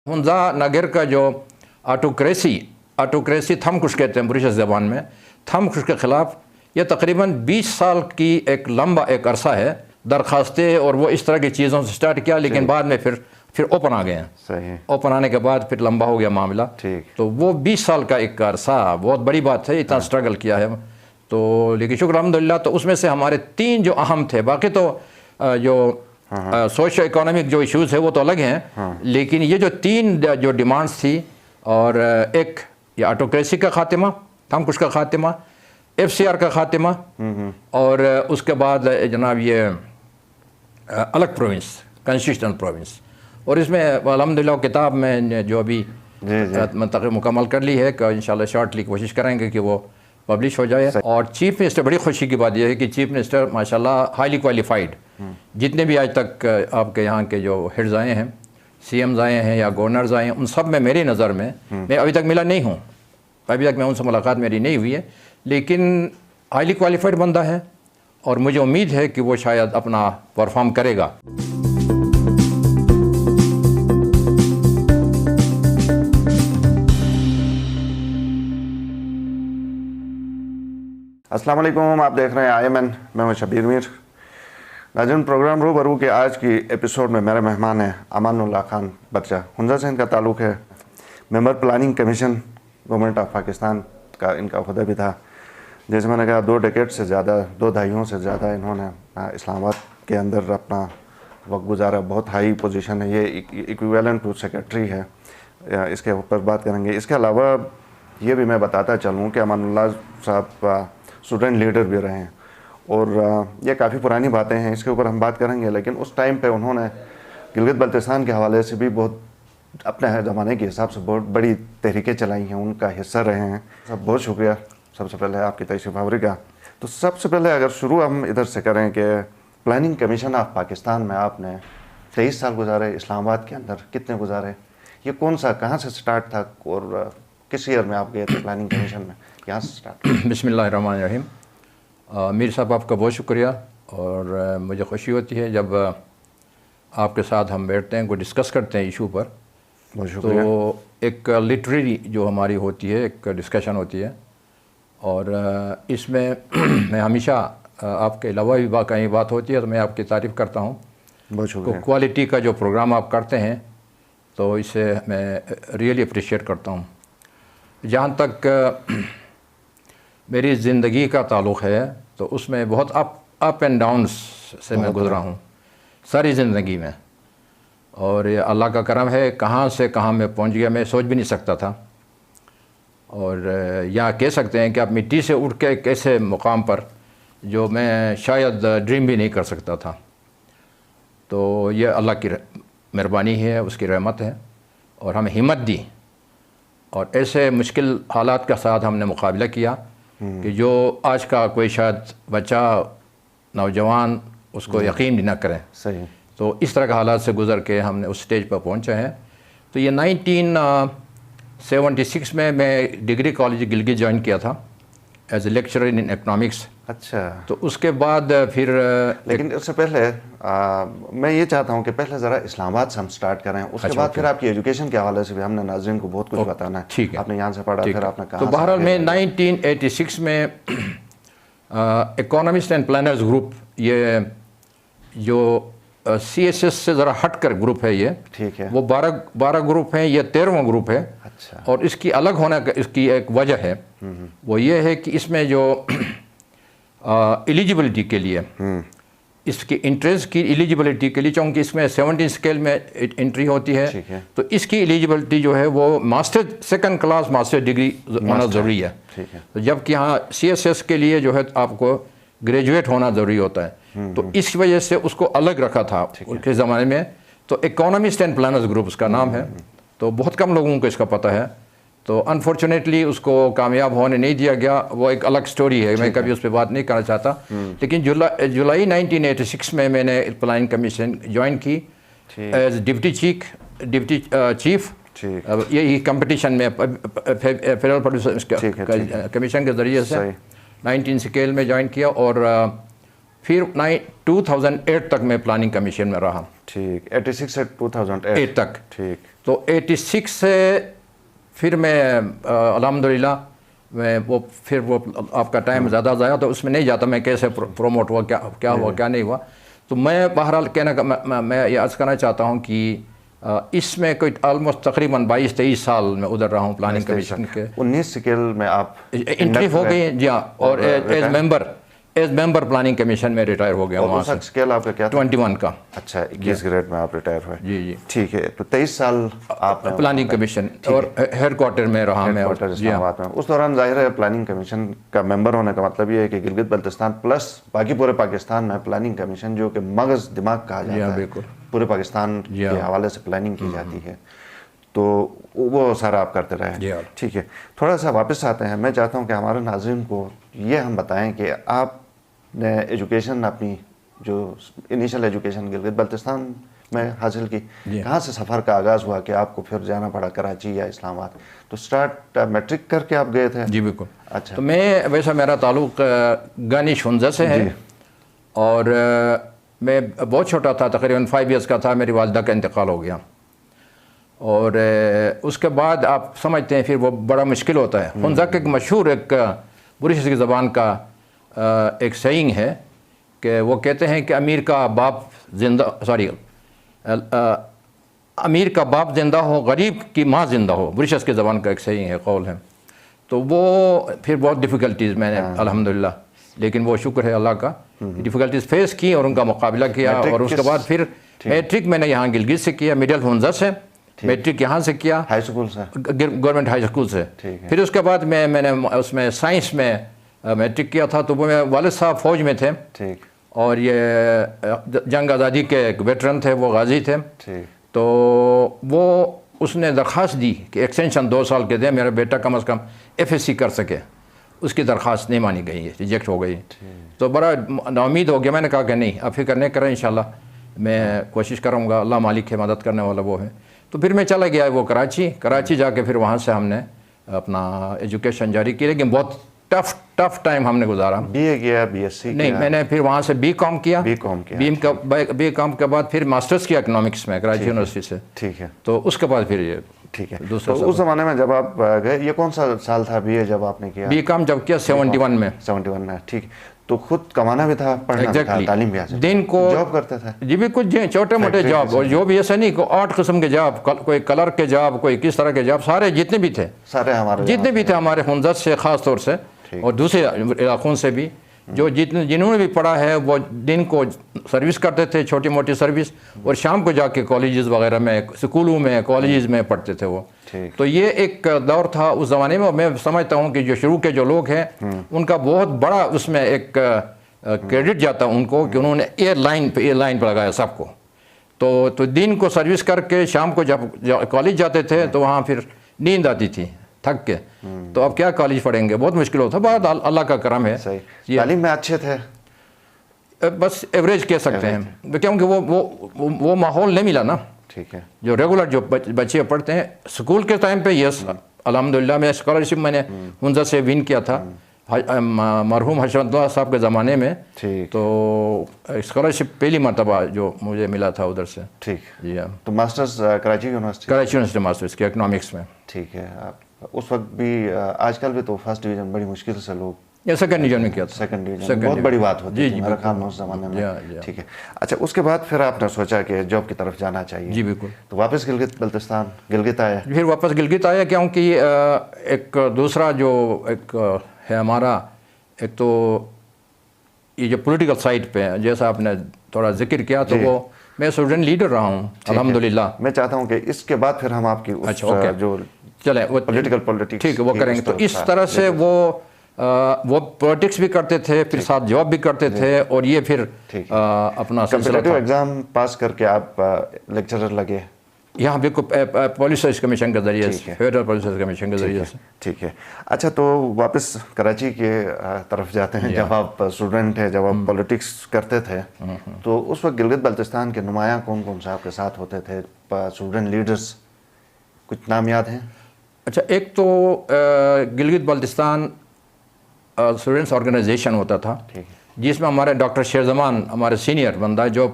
हंजा नागिर का जो ऑटोक्रेसी थमकुश कहते हैं ब्रिटिश ज़बान में, थमकुश के ख़िलाफ़ ये तकरीबन 20 साल की एक लंबा एक अरसा है दरख्वास्तें और वो इस तरह की चीज़ों से स्टार्ट किया, लेकिन बाद में फिर ओपन आ गए हैं। सही। ओपन आने के बाद फिर लंबा हो गया मामला। तो वो 20 साल का एक अरसा बहुत बड़ी बात है, इतना स्ट्रगल किया है। तो लेकिन शुक्र अल्हम्दुलिल्लाह। तो उसमें से हमारे 3 जो अहम थे, बाकी तो जो सोशो इकोनॉमिक जो इश्यूज़ है वो तो अलग हैं, लेकिन ये जो 3 जो डिमांड्स थी, और एक ये ऑटोक्रेसी का खात्मा, थमकुश का खात्मा, FCR का खात्मा, और उसके बाद जनाब ये अलग प्रोविंस, कॉन्स्टिट्यूशनल प्रोविंस। और इसमें अल्हम्दुलिल्लाह किताब में जो अभी मुकम्मल कर ली है कि इंशाल्लाह शॉर्टली कोशिश करेंगे कि वो पब्लिश हो जाए। और चीफ मिनिस्टर, बड़ी खुशी की बात यह है कि चीफ मिनिस्टर माशाल्लाह हाईली क्वालिफाइड, जितने भी आज तक आपके यहाँ के जो हेड्स आए हैं, CMs आए हैं या गवर्नर्स आए हैं, उन सब में मेरी नज़र में, मैं अभी तक मिला नहीं हूँ, अभी तक मैं उनसे मुलाकात मेरी नहीं हुई है, लेकिन हाईली क्वालिफाइड बंदा है और मुझे उम्मीद है कि वो शायद अपना परफॉर्म करेगा। अस्सलाम वालेकुम, आप देख रहे हैं IMN, मैं हूं शबीर मीर। नाज़रीन, प्रोग्राम रूबरू के आज की एपिसोड में मेरे मेहमान हैं अमानुल्लाह खान बच्चा। हुंजा से इनका ताल्लुक़ है। Member planning commission government of Pakistan का इनका खुदा भी था। जैसे मैंने कहा 2 डेकेड से ज़्यादा, 2 दहाइयों से ज़्यादा इन्होंने इस्लामाबाद के अंदर अपना वक्त गुजारा। बहुत हाई पोजीशन है, ये इक्विवेलेंट टू सेक्रेटरी है। इसके ऊपर बात करेंगे। इसके अलावा ये भी मैं बताता चलूँ कि अमानुल्लाह साहब स्टूडेंट लीडर भी रहे हैं, और ये काफ़ी पुरानी बातें हैं, इसके ऊपर हम बात करेंगे। लेकिन उस टाइम पे उन्होंने गिलगित बल्तिस्तान के हवाले से भी बहुत अपने ज़माने के हिसाब से बहुत बड़ी तहरीकें चलाई हैं, उनका हिस्सा रहे हैं। सब बहुत शुक्रिया सबसे पहले आपकी तशरीफ़ आवरी का। तो सबसे पहले अगर शुरू हम इधर से करें कि प्लानिंग कमीशन ऑफ पाकिस्तान में आपने 23 साल गुजारे, इस्लामाबाद के अंदर कितने गुजारे, ये कौन सा, कहाँ से स्टार्ट था और किस ईयर में आप गए थे प्लानिंग कमीशन में, यहाँ से स्टार्ट? बिस्मिल्लाहिर्रहमानिर्रहीम। मीर साहब आपका बहुत शुक्रिया, और मुझे खुशी होती है जब आपके साथ हम बैठते हैं, कोई डिस्कस करते हैं इशू पर। बहुत शुक्रिया। तो एक लिटरेरी जो हमारी होती है, एक डिस्कशन होती है, और इसमें मैं हमेशा आपके अलावा भी कहीं बात होती है तो मैं आपकी तारीफ़ करता हूँ। बहुत शुक्रिया। तो क्वालिटी का जो प्रोग्राम आप करते हैं तो इसे मैं रियली अप्रिशिएट करता हूँ। जहाँ तक मेरी ज़िंदगी का ताल्लुक़ है तो उसमें बहुत अप एंड डाउन्स से मैं गुज़रा हूँ सारी ज़िंदगी में, और ये अल्लाह का करम है, कहाँ से कहाँ मैं पहुँच गया मैं सोच भी नहीं सकता था। और या कह सकते हैं कि आप मिट्टी से उठ के एक ऐसे मुकाम पर जो मैं शायद ड्रीम भी नहीं कर सकता था। तो ये अल्लाह की मेहरबानी है, उसकी रहमत है, और हमें हिम्मत दी, और ऐसे मुश्किल हालात के साथ हमने मुकाबला किया कि जो आज का कोई शायद बच्चा, नौजवान उसको यकीन भी ना करें। सही। तो इस तरह के हालात से गुज़र के हमने उस स्टेज पर पहुँचे हैं। तो ये 1976 में मैं डिग्री कॉलेज गिलगित ज्वाइन किया था as a lecturer in economics. अच्छा। तो उसके बाद फिर लेकिन उससे पहले मैं ये चाहता हूँ कि पहले ज़रा इस्लामाबाद से हम स्टार्ट करें, उसके बाद फिर आपकी एजुकेशन के हवाले से भी हमने नाज़रीन को बहुत कुछ बताना है। ठीक है। आपने यहाँ से पढ़ा, फिर आपने कहा। तो बहरहाल मैं 1986 में इकोनॉमिस्ट एंड प्लानर्स ग्रुप, ये जो CSS से ज़रा हट कर ग्रुप है ये, ठीक है, वो 12 ग्रुप हैं, ये 13वां ग्रुप है। अच्छा। और इसकी अलग होने का इसकी एक वजह है, वो ये है कि इसमें जो एलिजिबिलिटी के लिए, इसकी इंट्रेंस की एलिजिबिलिटी के लिए, चूँकि इसमें 17 स्केल में एंट्री होती है, तो इसकी एलिजिबिलिटी जो है वो master, second class master degree होना ज़रूरी है। तो जबकि यहाँ CSS के लिए जो है आपको ग्रेजुएट होना ज़रूरी होता है। तो इस वजह से उसको अलग रखा था उनके ज़माने में। तो इकोनॉमिस्ट एंड प्लानर्स ग्रुप उसका नाम है। तो बहुत कम लोगों को इसका पता है। तो अनफॉर्चुनेटली उसको कामयाब होने नहीं दिया गया, वो एक अलग स्टोरी है, मैं कभी उस पर बात नहीं करना चाहता। लेकिन जुलाई 1986 में मैंने प्लानिंग कमीशन ज्वाइन की एज डिप्टी चीफ। यही कंपटीशन में फेडरल प्रोड्यूसर कमीशन के ज़रिए से 19 स्केल में ज्वाइन किया, और फिर 2008 तक मैं प्लानिंग कमीशन में रहा। ठीक, 86 से 2008 तक। ठीक। तो 86 से फिर मैं अल्हम्दुलिल्लाह मैं वो फिर वो आपका टाइम ज़्यादा ज़ाया तो उसमें नहीं जाता मैं कैसे प्रोमोट हुआ, क्या हुआ क्या नहीं हुआ। तो मैं बहरहाल कहना मैं ये अर्ज़ करना चाहता हूँ कि इसमें कोई ऑलमोस्ट तकरीबन 22-23 साल में उधर रहा हूँ प्लानिंग कमीशन के। 19 स्केल में आप इंट्री हो गई जी हाँ, और एज मेंबर प्लानिंग कमीशन में रिटायर हो गया वहाँ से। स्केल आपका क्या था? 21 का। अच्छा, 21 ग्रेड में आप रिटायर हुए। जी जी ठीक है। तो 23 साल आप प्लानिंग कमीशन और हेड क्वार्टर में रहा मैं। इस्लामाबाद में उस दौरान जाहिर है प्लानिंग कमीशन का मेंबर होने का मतलब ये है कि गिलगित बल्तिस्तान प्लस बाकी पूरे पाकिस्तान में प्लानिंग कमीशन जो कि मगज दिमाग कहा जाता है, पूरे पाकिस्तान के हवाले से प्लानिंग की जाती है, तो वो सारा आप करते रहे। ठीक है, थोड़ा सा वापस आते हैं। मैं चाहता हूँ कि हमारे नाज़रीन को ये हम बताएं कि आपने एजुकेशन अपनी जो इनिशियल एजुकेशन गिलगित बल्तिस्तान में हासिल की, कहाँ से सफ़र का आगाज़ हुआ कि आपको फिर जाना पड़ा कराची या इस्लामाबाद? तो स्टार्ट मैट्रिक करके आप गए थे? जी बिल्कुल। अच्छा। तो मैं वैसा मेरा ताल्लुक़ गानिश हुंजा से है और मैं बहुत छोटा था, तकरीबन 5 इयर्स का था, मेरी वालिदा का इंतकाल हो गया और उसके बाद आप समझते हैं फिर वो बड़ा मुश्किल होता है। हुंजा के एक मशहूर एक बुरिश की ज़बान का एक सईंग है कि वो कहते हैं कि अमीर का बाप ज़िंदा हो, गरीब की माँ ज़िंदा हो। बुरिशस की ज़बान का एक सईंग है, कौल है। तो वो फिर बहुत डिफ़िकल्टीज़ मैंने अल्हम्दुलिल्लाह, लेकिन वो शुक्र है अल्लाह का, डिफ़िकल्टीज़ फेस की और उनका मुकाबला किया। और उसके बाद फिर मैट्रिक मैंने यहाँ गिलगित से किया, मिडिल हुंजा से मैट्रिक यहाँ से किया, हाई स्कूल से, गवर्नमेंट हाई स्कूल से। फिर उसके बाद मैंने उसमें साइंस में मैट्रिक किया था। तो वो मेरे वालिद साहब फ़ौज में थे और ये जंग आज़ादी के एक वेटरन थे, वो गाजी थे। तो वो उसने दरख्वास्त दी कि एक्सटेंशन 2 साल के दें, मेरा बेटा कम अज़ कम FSC कर सके। उसकी दरख्वास्त नहीं मानी गई, रिजेक्ट हो गई। तो बड़ा नाउमीद हो गया। मैंने कहा कि नहीं, अब फिक्र नहीं करें, इंशाल्लाह मैं कोशिश करूँगा, अल्लाह मालिक है, मदद करने वाला वो है। तो फिर मैं चला गया वो कराची जाके फिर वहाँ से हमने अपना एजुकेशन जारी की, लेकिन बहुत टफ टाइम हमने गुजारा। BA किया, BSc नहीं, मैंने फिर वहाँ से B.Com किया। B.Com के बाद फिर मास्टर्स किया इकोनॉमिक्स में कराची यूनिवर्सिटी से। ठीक है। तो उसके बाद फिर ये ठीक है। तो उस ज़माने में जब आप गए, ये कौन सा साल था BA जब आपने किया? B.Com जब किया 71 में। 71 में, ठीक। तो खुद कमाना भी था, पढ़ना भी था, तालीम भी हासिल, दिन को जॉब करते थे? जी भी कुछ छोटे मोटे जॉब, और जो भी ऐसा नहीं को 8 किस्म के जॉब, कोई कलर के जॉब, कोई किस तरह के जॉब, सारे जितने भी थे, जितने भी थे हमारे हुंजा से ख़ास तौर से और दूसरे इलाकों से भी, जो जिन्होंने भी पढ़ा है वो दिन को सर्विस करते थे, छोटी मोटी सर्विस, और शाम को जाके कॉलेजेस वगैरह में, स्कूलों में, कॉलेजेस में पढ़ते थे वो। तो ये एक दौर था उस ज़माने में। मैं समझता हूँ कि जो शुरू के जो लोग हैं उनका बहुत बड़ा उसमें एक क्रेडिट जाता है उनको कि उन्होंने एयरलाइन पर लगाया सबको। तो दिन को सर्विस करके शाम को जब कॉलेज जाते थे तो वहाँ फिर नींद आती थी थक के। तो अब क्या कॉलेज पढ़ेंगे, बहुत मुश्किल होता। बहुत अल्लाह का करम है। तालीम में अच्छे थे, बस एवरेज कह सकते हैं, क्योंकि वो माहौल नहीं मिला ना। ठीक है। जो रेगुलर जो बच्चे पढ़ते हैं स्कूल के टाइम पे, यस अल्हम्दुलिल्लाह मैं स्कॉलरशिप मैंने हुंजा से विन किया था मरहूम हशमतुल्लाह साहब के ज़माने में। तो स्कॉलरशिप पहली मरतबा जो मुझे मिला था उधर से। ठीक। जी हाँ। तो मास्टर्स कराची यूनिवर्सिटी मास्टर्स के इकोनॉमिक्स में। ठीक है। उस वक्त भी, आजकल भी तो फर्स्ट डिवीज़न बड़ी मुश्किल से लोग, या सेकंड डिवीजन में किया था। सेकंड डिवीजन बहुत बड़ी बात होती थी मेरे ख्याल में उस ज़माने में। ठीक है। अच्छा, उसके बाद फिर आपने सोचा कि जॉब की तरफ जाना चाहिए? जी बिल्कुल। तो वापस गिलगित आया? फिर वापस गिलगित आया, क्योंकि एक दूसरा जो एक है हमारा, एक तो ये जो पॉलिटिकल साइड पे जैसा आपने थोड़ा जिक्र किया, तो वो मैं स्टूडेंट लीडर रहा हूँ अल्हम्दुलिल्लाह। मैं चाहता हूँ कि इसके बाद फिर हम आपकी जो चले पॉलिटिक्स, ठीक है, वो करेंगे। तो इस तरह से वो पॉलिटिक्स भी करते थे, फिर साथ जॉब भी करते थे, और ये फिर अपना कॉम्पिटिटिव एग्जाम पास करके आप लेक्चरर लगे यहाँ बिल्कुल पुलिस सर्विस कमीशन के ज़रिए से, फेडरल पुलिस सर्विस कमीशन के ज़रिए से। ठीक है। अच्छा, तो वापस कराची के तरफ जाते हैं। जब आप स्टूडेंट हैं, जब आप पॉलिटिक्स करते थे, तो उस वक्त गिलगित बल्तिस्तान के नुमायाँ कौन कौन से आपके साथ होते थे, स्टूडेंट लीडर्स, कुछ नाम याद हैं? अच्छा, एक तो गिलगित बल्तिस्तान स्टूडेंट्स ऑर्गेनाइजेशन होता था, जिसमें हमारे डॉक्टर शेरजमान हमारे सीनियर बंदा, जो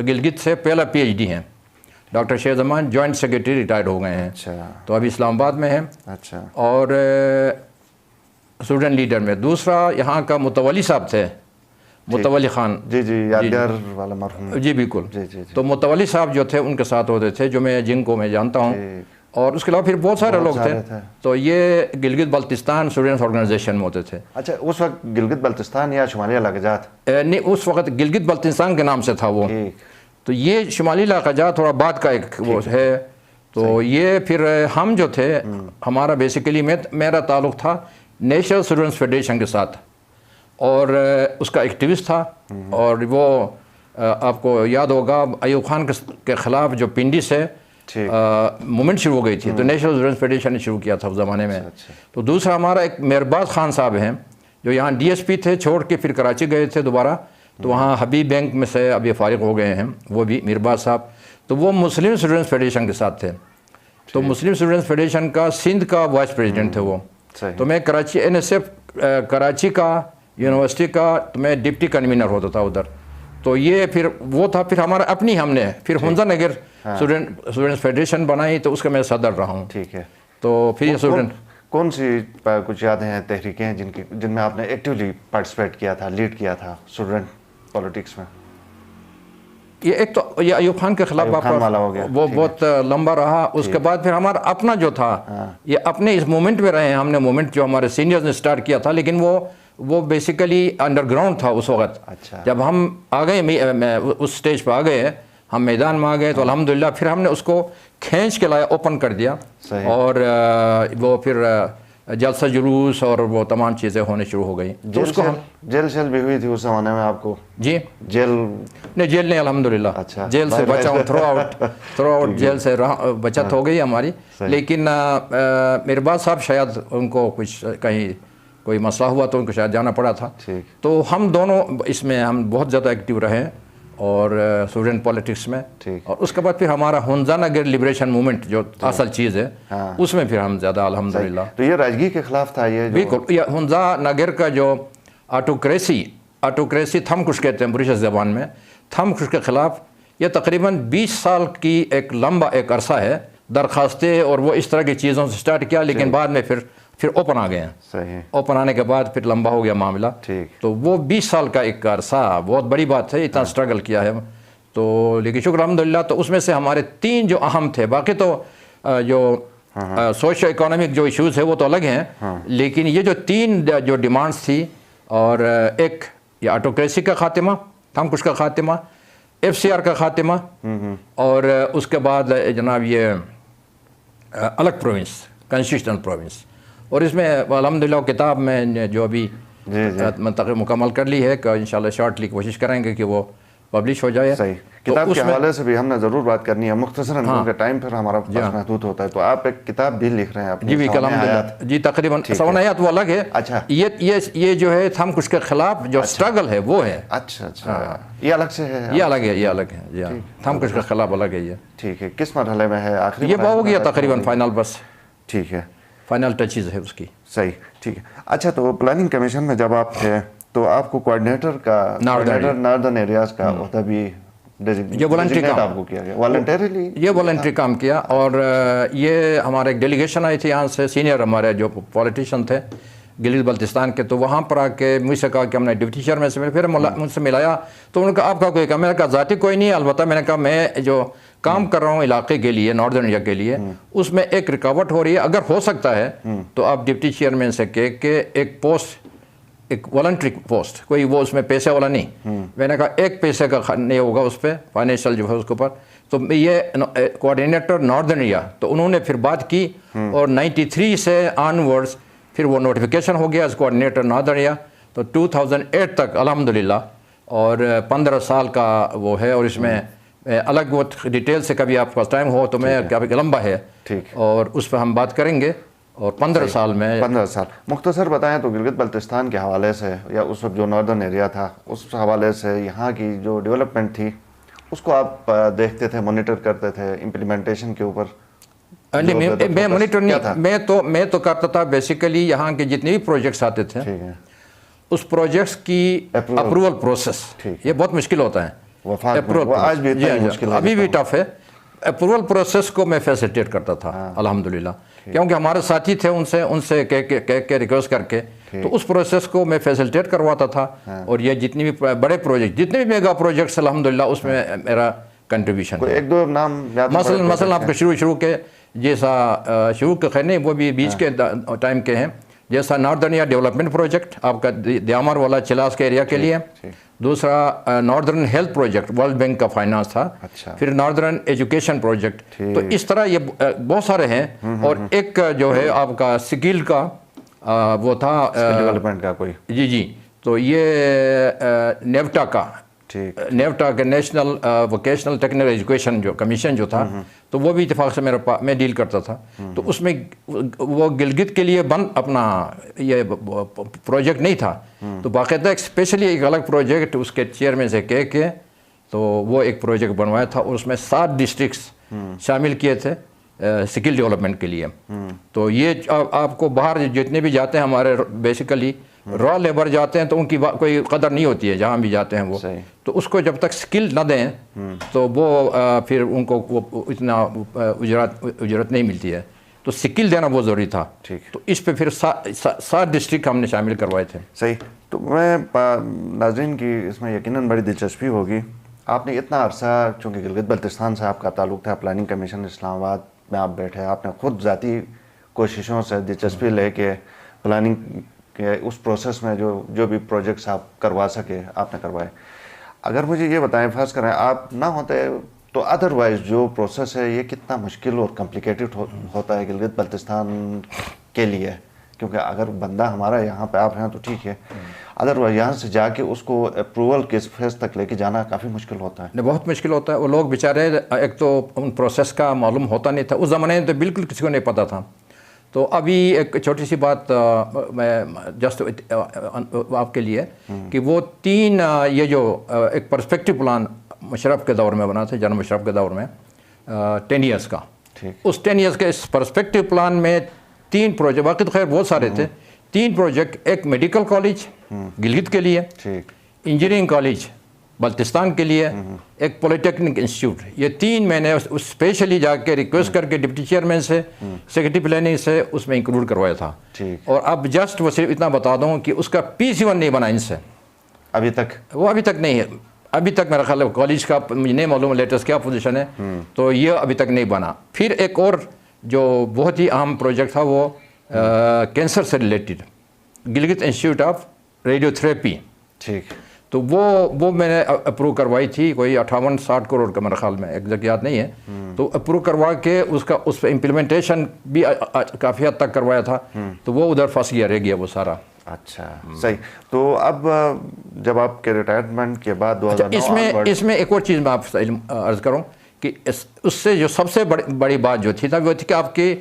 गिलगित से पहला PhD हैं, doctor Sheikh Zaman joint secretary retired हो गए हैं, अच्छा तो अभी इस्लामाबाद में हैं। अच्छा और स्टूडेंट लीडर में दूसरा यहाँ का मुतवली साहब थे, मुतवली खान। जी जी, यादगार वाला मरहूम। जी बिल्कुल। जी जी जी। तो मुतवली साहब जो थे उनके साथ होते थे, जो मैं जिनको मैं जानता हूँ, और उसके अलावा फिर बहुत सारे लोग थे। तो ये गिलगित बल्तिस्तान स्टूडेंट्स ऑर्गेनाइजेशन में होते थे। अच्छा, उस वक्त गिलगित बल्तिस्तान या शुमाली इलाक़ाजात? नहीं, उस वक्त गिलगित बल्तिस्तान के नाम से था वो। तो ये शुमाली इलाक़ाजात थोड़ा बाद का एक वो है। तो ये फिर हम जो थे, हमारा बेसिकली मेरा ताल्लुक़ था नेशनल स्टूडेंट्स फेडरेशन के साथ, और उसका एक्टिविस्ट था। और वो आपको याद होगा अयूब खान के ख़िलाफ़ जो पिंडी से मूवमेंट शुरू हो गई थी, तो नेशनल स्टूडेंट्स फेडरेशन ने शुरू किया था उस ज़माने में। तो दूसरा हमारा एक मेहरबाज खान साहब हैं, जो यहाँ DSP थे, छोड़ के फिर कराची गए थे दोबारा, तो वहाँ हबीब बैंक में से अब ये फारिग हो गए हैं, वो भी मेहरबाज साहब। तो वो मुस्लिम स्टूडेंट्स फेडरेशन के साथ थे। तो मुस्लिम स्टूडेंट्स फेडरेशन का सिंध का वाइस प्रेसिडेंट थे वो। तो मैं कराची NSF कराची का यूनिवर्सिटी का, तो मैं डिप्टी कन्वीनर होता था उधर। तो ये फिर वो था। फिर हमारा अपनी हमने फिर हुंजा नगर स्टूडेंट्स फेडरेशन बनाई, तो उसका मैं सदर रहा हूँ। ठीक है। तो फिर ये स्टूडेंट कौन सी कुछ यादें हैं, तहरीकें हैं जिनमें आपने एक्टिवली पार्टिसिपेट किया था, लीड किया था स्टूडेंट पॉलिटिक्स में? ये एक तो ये अयूब खान के खिलाफ वो बहुत लंबा रहा। उसके बाद फिर हमारा अपना जो था, ये अपने इस मूवमेंट में रहे हैं हमने। मूवमेंट जो हमारे सीनियर्स ने स्टार्ट किया था, लेकिन वो बेसिकली अंडरग्राउंड था उस वक्त। अच्छा। जब हम आ गए उस स्टेज पर आ गए, हम मैदान में आ गए, तो अल्हम्दुलिल्लाह फिर हमने उसको खींच के लाया, ओपन कर दिया। और वो फिर जलसा जुलूस और वो तमाम चीज़ें होने शुरू हो गई। तो उसको हम जेल शेल भी हुई थी उस ज़माने में आपको? जी, जेल नहीं अल्हम्दुलिल्लाह। अच्छा, जेल से बचा हूँ, थ्रू आउट जेल से बचत हो गई हमारी। लेकिन मेहरबाज साहब शायद उनको कुछ कहीं कोई मसला हुआ तो उनको शायद जाना पड़ा था। तो हम दोनों इसमें हम बहुत ज़्यादा एक्टिव रहे, और स्टूडेंट पॉलिटिक्स में। और उसके बाद फिर हमारा हुंजा नगर लिबरेशन मूवमेंट जो असल चीज़ है, उसमें फिर हम ज़्यादा अल्हम्दुलिल्लाह। तो ये राजगी के खिलाफ था ये? बिल्कुल। ये हुंजा नगर का जो ऑटोक्रेसी थमकुश कहते हैं ब्रिटिश ज़बान में, थमकुश के ख़िलाफ़ ये तकरीबन 20 साल की एक लंबा एक अरसा है दरख्वास्तें, और वो इस तरह की चीज़ों से स्टार्ट किया, लेकिन बाद में फिर ओपन आ गए हैं। सही। ओपन आने के बाद फिर लंबा हो गया मामला। तो वो 20 साल का एक अरसा बहुत बड़ी बात है, इतना स्ट्रगल किया है। तो लेकिन शुक्र अल्हम्दुलिल्लाह। तो उसमें से हमारे 3 जो अहम थे, बाकी तो जो सोशो इकोनॉमिक जो इश्यूज़ है वो तो अलग हैं, लेकिन ये जो 3 जो डिमांड्स थी, और एक ये ऑटोक्रेसी का खात्मा, थमकुश का खात्मा, FCR का खात्मा, और उसके बाद जनाब ये अलग प्रोविंस, कॉन्स्टिट्यूशनल प्रोविंस। और इसमें अल्हम्दुलिल्लाह किताब में जो अभी मुकम्मल कर ली है, कि इंशाल्लाह शॉर्टली कोशिश करेंगे कि वो पब्लिश हो जाए। सही। किताब के हवाले से भी हमने ज़रूर बात करनी है मुख्तसरन, क्योंकि टाइम फिर हमारा पास महदूद होता है। तो आप एक किताब भी लिख रहे हैं अपनी? जी अल्हम्दुलिल्लाह। जी तकरीबन 7 आयत वो अलग है। अच्छा। ये जो है थमकुश के खिलाफ जो स्ट्रगल है वो है। अच्छा, ये अलग से है? ये अलग है, ये अलग है जी हाँ। थमकुश के खिलाफ अलग है ये। ठीक है। किस मरहले में है? आखिरी ये हो गया तकरीबन फाइनल, बस। ठीक है, फाइनल टचेज है उसकी। सही, ठीक है। अच्छा, तो प्लानिंग कमीशन में जब आप थे, तो आपको कोऑर्डिनेटर नॉर्दर्न एरियाज का होता भी ये वॉलंटरी काम आपको किया गया? वॉलंटरीली ये वॉलंटरी काम किया। और ये हमारे एक डेलीगेशन आई थी यहाँ से, सीनियर हमारे जो पॉलिटिशियन थे गिलगित बल्तिस्तान के, तो वहाँ पर आके मुझसे कहा कि हमने डिप्टी चेयरमैन से मिले। फिर मुझसे मिलाया, तो उन्होंने कहा आपका कोई काम? मैंने कहा ज़ाती कोई नहीं है, अलबत्ता मैंने कहा मैं जो काम कर रहा हूँ इलाके के लिए, नॉर्दर्न एरिया के लिए, उसमें एक रुकावट हो रही है। अगर हो सकता है तो आप डिप्टी चेयरमैन से कह के एक पोस्ट, एक वॉलंटरी पोस्ट, कोई वो उसमें पैसे वाला नहीं। मैंने कहा एक पैसे का नहीं होगा उस पर, फाइनेंशियल जो है उसके ऊपर। तो ये कोऑर्डिनेटर नॉर्दर्न एरिया, तो उन्होंने फिर बात की, और 93 से ऑनवर्ड्स फिर वो नोटिफिकेशन हो गया एज कोऑर्डिनेटर नॉर्दर्न एरिया। तो 2008 तक अल्हम्दुलिल्लाह, और 15 साल का वो है। और इसमें अलग वो डिटेल से कभी आपके पास टाइम हो तो मैं क्या लंबा है, और उस पर हम बात करेंगे। और 15 साल में 15 साल मुख्तसर बताएं तो गिलगित बल्तिस्तान के हवाले से, या उस वक्त जो नॉर्दर्न एरिया था उस हवाले से, यहाँ की जो डेवलपमेंट थी उसको आप देखते थे, मॉनिटर करते थे इम्प्लीमेंटेशन के ऊपर? मैं मॉनिटर नहीं, मैं तो करता था बेसिकली यहाँ के जितने भी प्रोजेक्ट्स आते थे, उस प्रोजेक्ट्स की अप्रूवल प्रोसेस, ये बहुत मुश्किल होता है। आज भी मुश्किल है, अभी भी टफ है। اپروول پروسیس کو میں فیسیلیٹیٹ کرتا تھا الحمدللہ، کیونکہ ہمارے ساتھی تھے، ان سے کہہ کے ریکویسٹ کر کے تو اس پروسیس کو میں فیسیلیٹیٹ کرواتا تھا، اور یہ جتنی بھی بڑے پروجیکٹ، جتنے بھی میگا پروجیکٹس الحمدللہ اس میں میرا کنٹریبیوشن ہے۔ ایک دو نام مثلا آپ کو شروع کے جیسا شروع کے خیر نہیں، وہ بھی بیچ کے ٹائم کے ہیں، جیسا ناردرن ایریا ڈیولپمنٹ پروجیکٹ آپ کا دیامر والا چلاس کے ایریا کے لیے، دوسرا northern health project world bank کا فائنانس تھا، پھر ناردرن ایجوکیشن پروجیکٹ، تو اس طرح یہ بہت سارے ہیں۔ اور ایک جو ہے آپ کا سکل کا وہ تھا ڈیولپمنٹ کا کوئی، جی تو یہ نیوٹا کا نیشنل ووکیشنل ٹیکنیکل ایجوکیشن جو کمیشن جو تھا، تو وہ بھی اتفاق سے میں ڈیل کرتا تھا، تو اس میں وہ گلگت کے لیے بند اپنا یہ پروجیکٹ نہیں تھا، تو باقاعدہ ایک اسپیشلی ایک الگ پروجیکٹ اس کے چیئرمین سے کہہ کے تو وہ ایک پروجیکٹ بنوایا تھا، اور اس میں 7 ڈسٹرکٹس شامل کیے تھے سکل ڈیولپمنٹ کے لیے۔ تو یہ آپ کو باہر جتنے بھی جاتے ہیں ہمارے بیسیکلی را لیبر جاتے ہیں تو ان کی کوئی قدر نہیں ہوتی ہے جہاں بھی جاتے ہیں وہ، تو اس کو جب تک سکل نہ دیں تو وہ پھر ان کو وہ اتنا اجرت نہیں ملتی ہے، تو سکل دینا بہت ضروری تھا۔ تو اس پہ پھر 7 ڈسٹرکٹ ہم نے شامل کروائے تھے۔ صحیح۔ تو میں ناظرین کی اس میں یقیناً بڑی دلچسپی ہوگی، آپ نے اتنا عرصہ چونکہ گلگت بلتستان سے آپ کا تعلق تھا، پلاننگ کمیشن اسلام آباد میں آپ بیٹھے، آپ نے خود ذاتی کوششوں سے دلچسپی لے کے پلاننگ کے اس پروسیس میں جو بھی پروجیکٹس آپ کروا سکے آپ نے کروائے۔ اگر مجھے یہ بتائیں، فرض کریں آپ نہ ہوتے تو ادروائز جو پروسیس ہے یہ کتنا مشکل اور کمپلیکیٹڈ ہوتا ہے گلگت بلتستان کے لیے، کیونکہ اگر بندہ ہمارا یہاں پہ آپ ہیں تو ٹھیک ہے، ادروائز یہاں سے جا کے اس کو اپروول کے فیز تک لے کے جانا کافی مشکل ہوتا ہے۔ بہت مشکل ہوتا ہے، وہ لوگ بیچارے ایک تو ان پروسیس کا معلوم ہوتا نہیں تھا، اس زمانے میں تو بالکل کسی کو نہیں پتہ تھا۔ تو ابھی ایک چھوٹی سی بات میں جسٹ آپ کے لیے کہ وہ 3 یہ جو ایک پرسپیکٹو پلان مشرف کے دور میں بنا تھا، جنرل مشرف کے دور میں 10 ایئرس کا، اس 10 ایئرس کے اس پرسپیکٹو پلان میں 3 پروجیکٹ، باقی تو خیر بہت سارے تھے، 3 پروجیکٹ، ایک میڈیکل کالج گلگت کے لیے، انجینئرنگ کالج بلتستان کے لیے، ایک پولی ٹیکنک انسٹیٹیوٹ، یہ 3 میں نے اسپیشلی جا کے ریکویسٹ کر کے ڈپٹی چیئرمین سے، سیکرٹری پلاننگ سے اس میں انکلوڈ کروایا تھا۔ اور اب جسٹ وہ صرف اتنا بتا دوں کہ اس کا PC1 نہیں بنا ان سے ابھی تک، وہ ابھی تک نہیں ہے، ابھی تک میرا خیال ہے کالج کا مجھے نہیں معلوم لیٹسٹ کیا پوزیشن ہے، تو یہ ابھی تک نہیں بنا۔ پھر ایک اور جو بہت ہی اہم پروجیکٹ تھا وہ کینسر سے related, Gilgit institute of radio therapy, تو وہ میں نے اپروو کروائی تھی، کوئی 58-60 کروڑ کا میرے خیال میں ایگزیکٹ یاد نہیں ہے، تو اپروو کروا کے اس پہ امپلیمنٹیشن بھی کافی حد تک کروایا تھا، تو وہ ادھر پھنس گیا، رہ گیا وہ سارا۔ اچھا صحیح۔ تو اب جب آپ کے ریٹائرمنٹ کے بعد اس میں ایک اور چیز میں آپ سے عرض کروں کہ اس سے جو سب سے بڑی بات جو تھی وہ تھی کہ آپ کی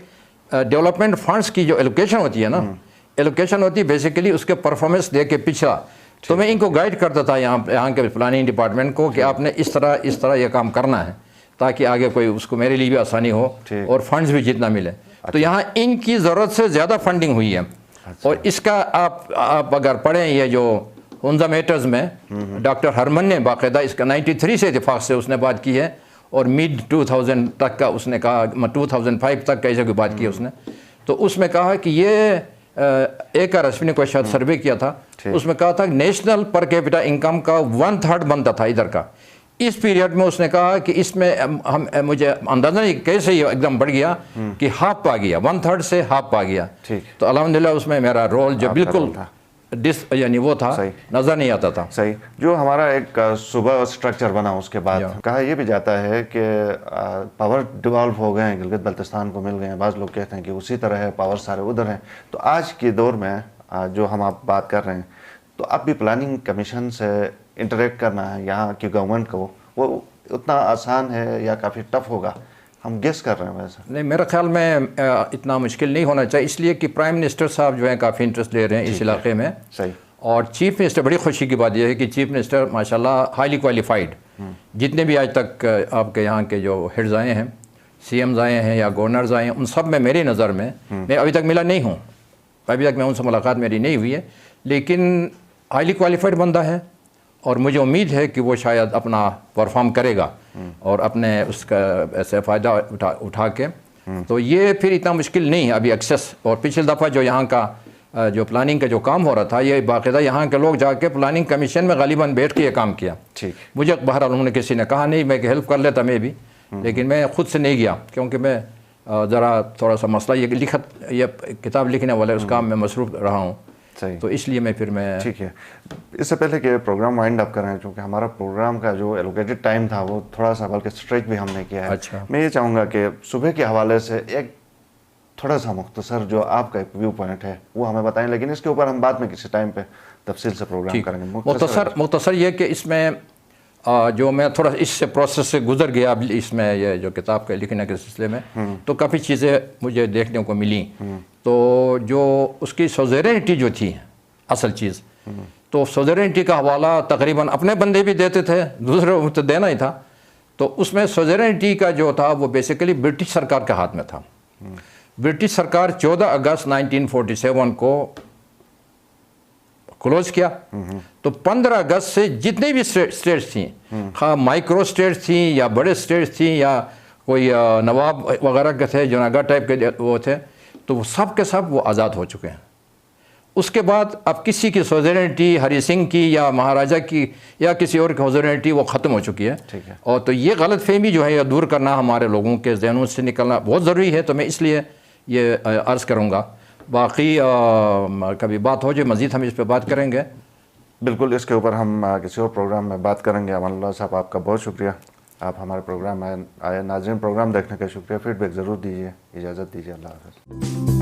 ڈیولپمنٹ فنڈس کی جو ایلوکیشن ہوتی ہے نا، ایلوکیشن ہوتی ہے بیسیکلی اس کے پرفارمنس دے کے پچھلا، تو میں ان کو گائیڈ کرتا تھا یہاں کے پلاننگ ڈپارٹمنٹ کو کہ آپ نے اس طرح یہ کام کرنا ہے تاکہ آگے کوئی اس کو میرے لیے بھی آسانی ہو اور فنڈز بھی جتنا ملے۔ تو یہاں ان کی ضرورت سے زیادہ فنڈنگ ہوئی ہے، اور اس کا آپ اگر پڑھیں یہ جو ہنزا میٹرز میں ڈاکٹر ہرمن نے باقاعدہ اس کا 93 سے اتفاق سے اس نے بات کی ہے، اور مڈ 2000 تک کا اس نے کہا، 2005 تک کیسے کوئی بات کی اس نے، تو اس میں کہا کہ یہ ایک رسمی نے کوئی شاید سروے کیا تھا، اس میں کہا تھا نیشنل پر کیپٹا انکم کا 1/3 بنتا تھا ادھر کا، اس پیریڈ میں اس نے کہا کہ اس میں مجھے اندازہ نہیں کیسے یہ ایک دم بڑھ گیا کہ ہاف پا گیا، 1/3 سے ہاف پا گیا، تو الحمدللہ اس میں میرا رول جو بالکل یعنی وہ تھا نظر نہیں آتا تھا۔ صحیح۔ جو ہمارا ایک صوبہ اسٹرکچر بنا اس کے بعد کہا یہ بھی جاتا ہے کہ پاور ڈیوالو ہو گئے ہیں، گلگت بلتستان کو مل گئے ہیں، بعض لوگ کہتے ہیں کہ اسی طرح ہے، پاور سارے ادھر ہیں۔ تو آج کے دور میں جو ہم آپ بات کر رہے ہیں، تو اب بھی پلاننگ کمیشن سے انٹریکٹ کرنا ہے یہاں کی گورنمنٹ کو، وہ اتنا آسان ہے یا کافی ٹف ہوگا؟ ہم گیس کر رہے ہیں ویسے۔ نہیں، میرے خیال میں اتنا مشکل نہیں ہونا چاہیے، اس لیے کہ پرائم منسٹر صاحب جو ہیں کافی انٹرسٹ لے رہے ہیں اس علاقے میں۔ صحیح۔ اور چیف منسٹر، بڑی خوشی کی بات یہ ہے کہ چیف منسٹر ماشاءاللہ ہائیلی کوالیفائڈ، جتنے بھی آج تک آپ کے یہاں کے جو ہیڈز آئے ہیں، CMs آئے ہیں یا گورنرز آئے ہیں، ان سب میں میری نظر میں ابھی تک ملا نہیں ہوں، ابھی تک میں ان سے ملاقات میری نہیں ہوئی ہے، لیکن ہائیلی کوالیفائڈ بندہ ہے، اور مجھے امید ہے کہ وہ شاید اپنا پرفارم کرے گا۔ اور اپنے اس کا ایسے فائدہ اٹھا کے، تو یہ پھر اتنا مشکل نہیں ہے ابھی ایکسیس. اور پچھلی دفعہ جو یہاں کا جو پلاننگ کا جو کام ہو رہا تھا، یہ باقاعدہ یہاں کے لوگ جا کے پلاننگ کمیشن میں غالباً بیٹھ کے یہ کام کیا. مجھے بہرحال انہوں نے کسی نے کہا نہیں، میں کہ ہیلپ کر لیتا میں بھی، لیکن میں خود سے نہیں گیا کیونکہ میں ذرا تھوڑا سا مسئلہ یہ کتاب لکھنے والے اس کام میں مصروف رہا ہوں. تو اس لیے میں پھر میں ٹھیک ہے. اس سے پہلے کہ پروگرام وائنڈ اپ کریں، چونکہ ہمارا پروگرام کا جو ایلوکیٹڈ ٹائم تھا وہ تھوڑا سا بلکہ اسٹریچ بھی ہم نے کیا ہے. اچھا. میں یہ چاہوں گا کہ صبح کے حوالے سے ایک تھوڑا سا مختصر جو آپ کا ایک ویو پوائنٹ ہے وہ ہمیں بتائیں، لیکن اس کے اوپر ہم بعد میں کسی ٹائم پہ تفصیل سے پروگرام کریں گے. مختصر یہ کہ اس میں جو میں تھوڑا اس سے پروسیس سے گزر گیا اب اس میں یہ جو کتاب کے لکھنے کے سلسلے میں، تو کافی چیزیں مجھے دیکھنے کو ملیں. تو جو اس کی سوزیرینٹی جو تھی اصل چیز، تو سوزیرینٹی کا حوالہ تقریباً اپنے بندے بھی دیتے تھے، دوسرے تو دینا ہی تھا. تو اس میں سوزیرینٹی کا جو تھا وہ بیسیکلی برٹش سرکار کے ہاتھ میں تھا. برٹش سرکار 14 اگست 1947 کو کلوز کیا. تو 15 اگست سے جتنے بھی اسٹیٹس تھیں، خواہ مائکرو اسٹیٹس تھیں یا بڑے اسٹیٹس تھیں یا کوئی نواب وغیرہ کے تھے، جوناگا ٹائپ کے وہ تھے، تو وہ سب کے سب وہ آزاد ہو چکے ہیں. اس کے بعد اب کسی کی سوزیرینٹی ہری سنگھ کی یا مہاراجہ کی یا کسی اور کی سوزیرینٹی وہ ختم ہو چکی ہے. اور تو یہ غلط فہمی جو ہے یہ دور کرنا ہمارے لوگوں کے ذہنوں سے نکلنا بہت ضروری ہے. تو میں اس لیے یہ عرض کروں گا. باقی کبھی بات ہو جائے مزید ہم اس پہ بات کریں گے. بالکل، اس کے اوپر ہم کسی اور پروگرام میں بات کریں گے. امان اللہ صاحب، آپ کا بہت شکریہ، آپ ہمارے پروگرام میں آئے. ناظرین، پروگرام دیکھنے کا شکریہ. فیڈ بیک ضرور دیجیے. اجازت دیجیے. اللہ حافظ.